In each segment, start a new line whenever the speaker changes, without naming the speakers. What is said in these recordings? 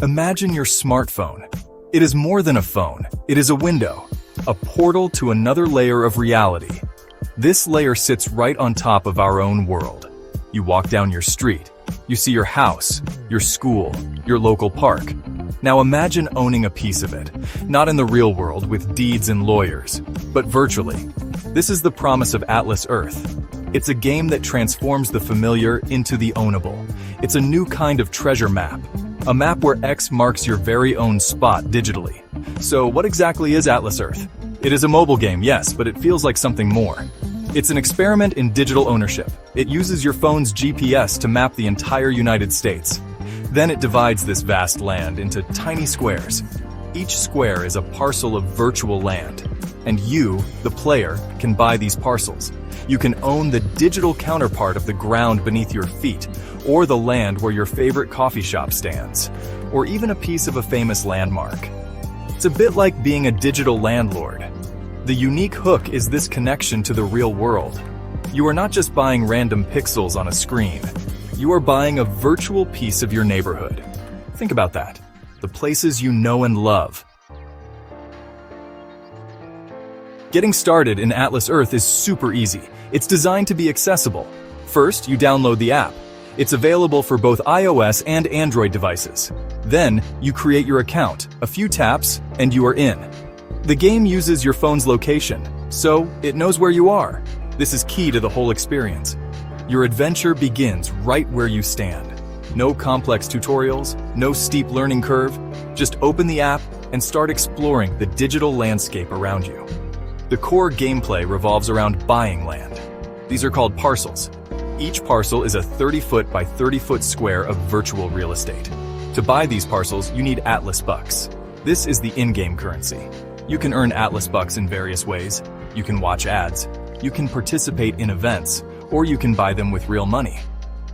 Imagine your smartphone. It is more than a phone. It is a window, a portal to another layer of reality. This layer sits right on top of our own world. You walk down your street. You see your house, your school, your local park. Now imagine owning a piece of it, not in the real world with deeds and lawyers, but virtually. This is the promise of Atlas Earth. It's a game that transforms the familiar into the ownable. It's a new kind of treasure map. A map where X marks your very own spot digitally. So what exactly is Atlas Earth? It is a mobile game, yes, but it feels like something more. It's an experiment in digital ownership. It uses your phone's GPS to map the entire United States. Then it divides this vast land into tiny squares. Each square is a parcel of virtual land. And you, the player, can buy these parcels. You can own the digital counterpart of the ground beneath your feet, or the land where your favorite coffee shop stands, or even a piece of a famous landmark. It's a bit like being a digital landlord. The unique hook is this connection to the real world. You are not just buying random pixels on a screen. You are buying a virtual piece of your neighborhood. Think about that. The places you know and love. Getting started in Atlas Earth is super easy. It's designed to be accessible. First, you download the app. It's available for both iOS and Android devices. Then, you create your account, a few taps, and you are in. The game uses your phone's location, so it knows where you are. This is key to the whole experience. Your adventure begins right where you stand. No complex tutorials, no steep learning curve. Just open the app and start exploring the digital landscape around you. The core gameplay revolves around buying land. These are called parcels. Each parcel is a 30-foot by 30-foot square of virtual real estate. To buy these parcels, you need Atlas Bucks. This is the in-game currency. You can earn Atlas Bucks in various ways. You can watch ads, you can participate in events, or you can buy them with real money.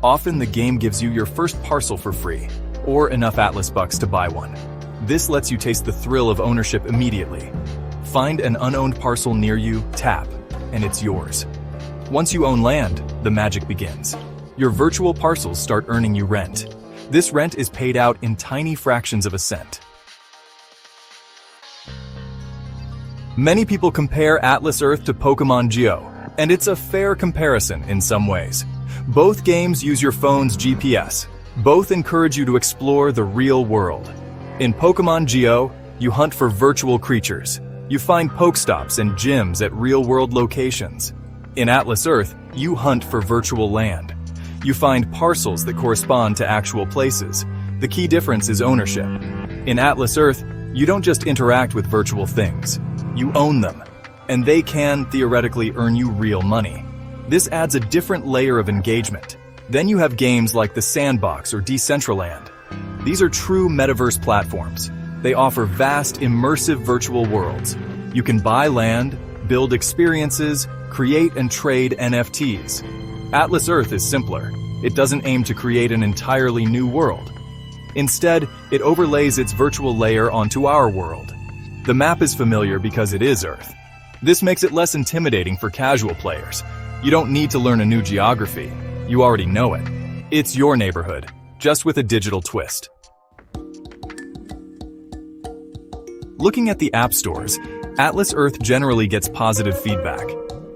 Often the game gives you your first parcel for free, or enough Atlas Bucks to buy one. This lets you taste the thrill of ownership immediately. Find an unowned parcel near you, tap, and it's yours. Once you own land, the magic begins. Your virtual parcels start earning you rent. This rent is paid out in tiny fractions of a cent. Many people compare Atlas Earth to Pokemon Go, and it's a fair comparison in some ways. Both games use your phone's GPS. Both encourage you to explore the real world. In Pokemon Go, you hunt for virtual creatures. You find Pokestops and gyms at real-world locations. In Atlas Earth, you hunt for virtual land. You find parcels that correspond to actual places. The key difference is ownership. In Atlas Earth, you don't just interact with virtual things. You own them, and they can, theoretically, earn you real money. This adds a different layer of engagement. Then you have games like The Sandbox or Decentraland. These are true metaverse platforms. They offer vast, immersive virtual worlds. You can buy land, build experiences, create and trade NFTs. Atlas Earth is simpler. It doesn't aim to create an entirely new world. Instead, it overlays its virtual layer onto our world. The map is familiar because it is Earth. This makes it less intimidating for casual players. You don't need to learn a new geography. You already know it. It's your neighborhood, just with a digital twist. Looking at the app stores, Atlas Earth generally gets positive feedback.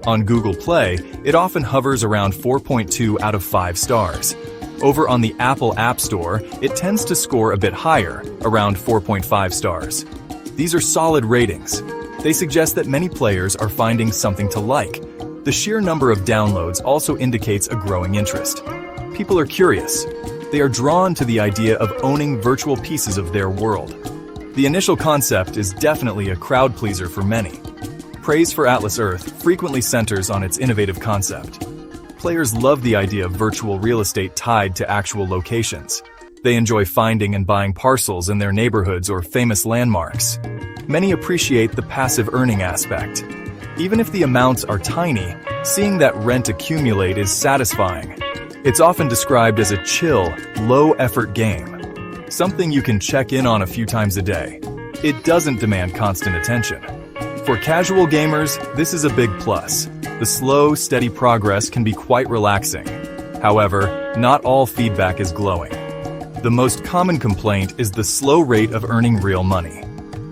On Google Play, it often hovers around 4.2 out of 5 stars. Over on the Apple App Store, it tends to score a bit higher, around 4.5 stars. These are solid ratings. They suggest that many players are finding something to like. The sheer number of downloads also indicates a growing interest. People are curious. They are drawn to the idea of owning virtual pieces of their world. The initial concept is definitely a crowd pleaser for many. Praise for Atlas Earth frequently centers on its innovative concept. Players love the idea of virtual real estate tied to actual locations. They enjoy finding and buying parcels in their neighborhoods or famous landmarks. Many appreciate the passive earning aspect. Even if the amounts are tiny, seeing that rent accumulate is satisfying. It's often described as a chill, low-effort game, something you can check in on a few times a day. It doesn't demand constant attention. For casual gamers, this is a big plus. The slow, steady progress can be quite relaxing. However, not all feedback is glowing. The most common complaint is the slow rate of earning real money.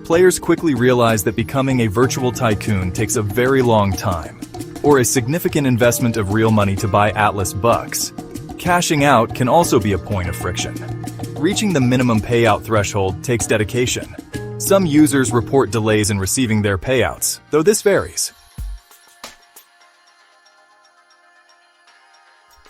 Players quickly realize that becoming a virtual tycoon takes a very long time, or a significant investment of real money to buy Atlas bucks. Cashing out can also be a point of friction. Reaching the minimum payout threshold takes dedication. Some users report delays in receiving their payouts, though this varies.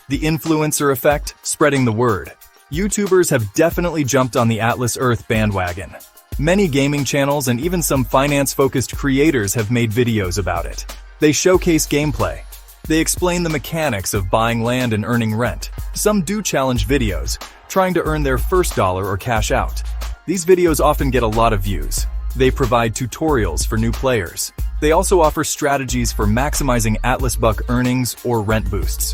The influencer effect, spreading the word. YouTubers have definitely jumped on the Atlas Earth bandwagon. Many gaming channels and even some finance-focused creators have made videos about it. They showcase gameplay. They explain the mechanics of buying land and earning rent. Some do challenge videos, trying to earn their first dollar or cash out. These videos often get a lot of views. They provide tutorials for new players. They also offer strategies for maximizing Atlas Buck earnings or rent boosts.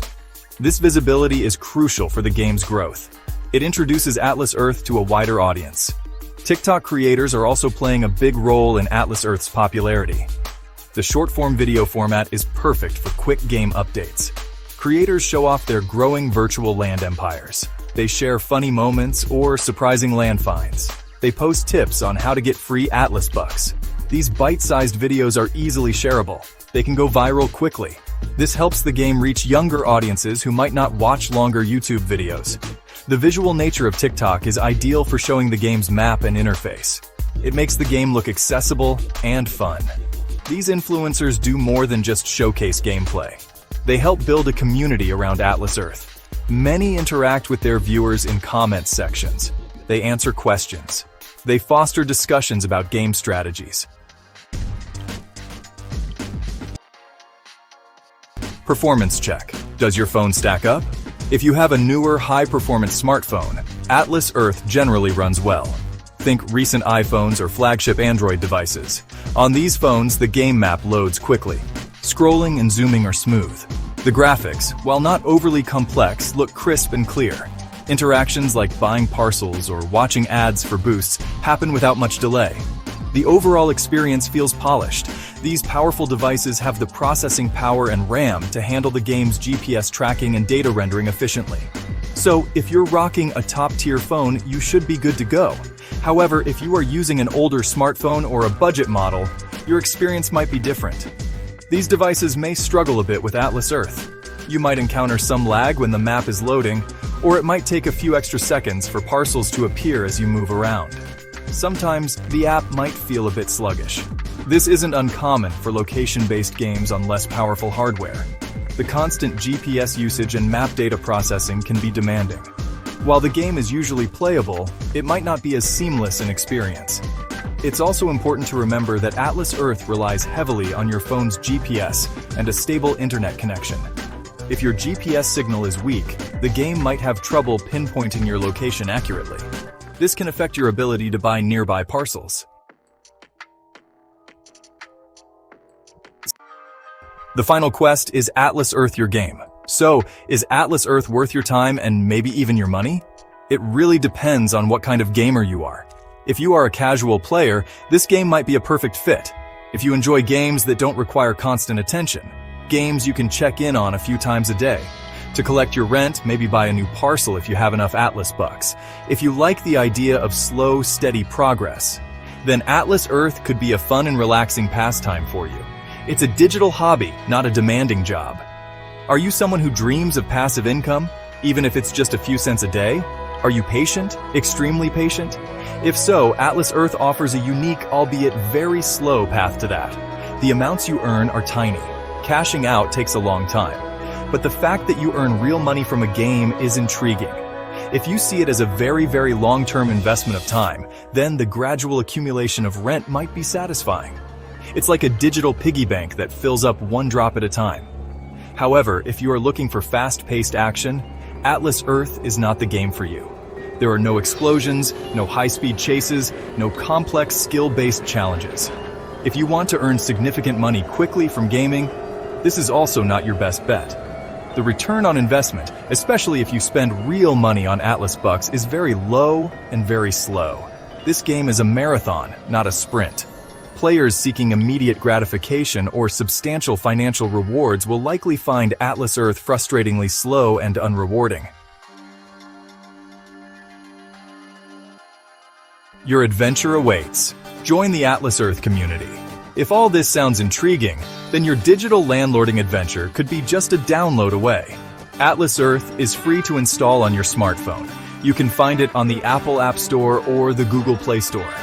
This visibility is crucial for the game's growth. It introduces Atlas Earth to a wider audience. TikTok creators are also playing a big role in Atlas Earth's popularity. The short-form video format is perfect for quick game updates. Creators show off their growing virtual land empires. They share funny moments or surprising land finds. They post tips on how to get free Atlas bucks. These bite-sized videos are easily shareable. They can go viral quickly. This helps the game reach younger audiences who might not watch longer YouTube videos. The visual nature of TikTok is ideal for showing the game's map and interface. It makes the game look accessible and fun. These influencers do more than just showcase gameplay. They help build a community around Atlas Earth. Many interact with their viewers in comment sections. They answer questions. They foster discussions about game strategies. Performance check. Does your phone stack up? If you have a newer, high-performance smartphone, Atlas Earth generally runs well. Think recent iPhones or flagship Android devices. On these phones, the game map loads quickly. Scrolling and zooming are smooth. The graphics, while not overly complex, look crisp and clear. Interactions like buying parcels or watching ads for boosts happen without much delay. The overall experience feels polished. These powerful devices have the processing power and RAM to handle the game's GPS tracking and data rendering efficiently. So, if you're rocking a top-tier phone, you should be good to go. However, if you are using an older smartphone or a budget model, your experience might be different. These devices may struggle a bit with Atlas Earth. You might encounter some lag when the map is loading, or it might take a few extra seconds for parcels to appear as you move around. Sometimes, the app might feel a bit sluggish. This isn't uncommon for location-based games on less powerful hardware. The constant GPS usage and map data processing can be demanding. While the game is usually playable, it might not be as seamless an experience. It's also important to remember that Atlas Earth relies heavily on your phone's GPS and a stable internet connection. If your GPS signal is weak, the game might have trouble pinpointing your location accurately. This can affect your ability to buy nearby parcels. The final quest is Atlas Earth your game. So, is Atlas Earth worth your time and maybe even your money? It really depends on what kind of gamer you are. If you are a casual player, this game might be a perfect fit. If you enjoy games that don't require constant attention, games you can check in on a few times a day. To collect your rent, maybe buy a new parcel if you have enough Atlas bucks. If you like the idea of slow, steady progress, then Atlas Earth could be a fun and relaxing pastime for you. It's a digital hobby, not a demanding job. Are you someone who dreams of passive income, even if it's just a few cents a day? Are you patient? Extremely patient? If so, Atlas Earth offers a unique, albeit very slow path to that. The amounts you earn are tiny. Cashing out takes a long time. But the fact that you earn real money from a game is intriguing. If you see it as a very, very long-term investment of time, then the gradual accumulation of rent might be satisfying. It's like a digital piggy bank that fills up one drop at a time. However, if you are looking for fast-paced action, Atlas Earth is not the game for you. There are no explosions, no high-speed chases, no complex skill-based challenges. If you want to earn significant money quickly from gaming, this is also not your best bet. The return on investment, especially if you spend real money on Atlas bucks, is very low and very slow. This game is a marathon, not a sprint. Players seeking immediate gratification or substantial financial rewards will likely find Atlas Earth frustratingly slow and unrewarding. Your adventure awaits. Join the Atlas Earth community. If all this sounds intriguing, then your digital landlording adventure could be just a download away. Atlas Earth is free to install on your smartphone. You can find it on the Apple App Store or the Google Play Store.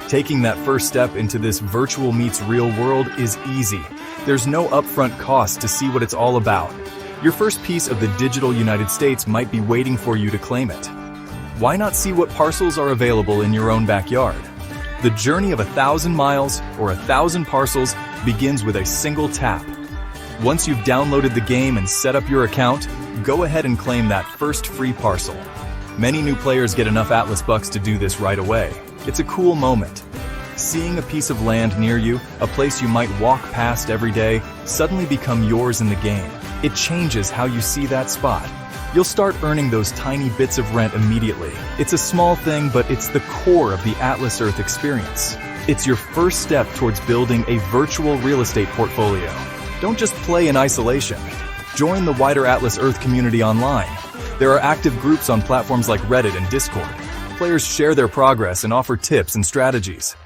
Taking that first step into this virtual meets real world is easy. There's no upfront cost to see what it's all about. Your first piece of the digital United States might be waiting for you to claim it. Why not see what parcels are available in your own backyard? The journey of 1,000 miles or 1,000 parcels begins with a single tap. Once you've downloaded the game and set up your account, go ahead and claim that first free parcel. Many new players get enough Atlas bucks to do this right away. It's a cool moment. Seeing a piece of land near you, a place you might walk past every day, suddenly become yours in the game. It changes how you see that spot. You'll start earning those tiny bits of rent immediately. It's a small thing, but it's the core of the Atlas Earth experience. It's your first step towards building a virtual real estate portfolio. Don't just play in isolation. Join the wider Atlas Earth community online. There are active groups on platforms like Reddit and Discord. Players share their progress and offer tips and strategies.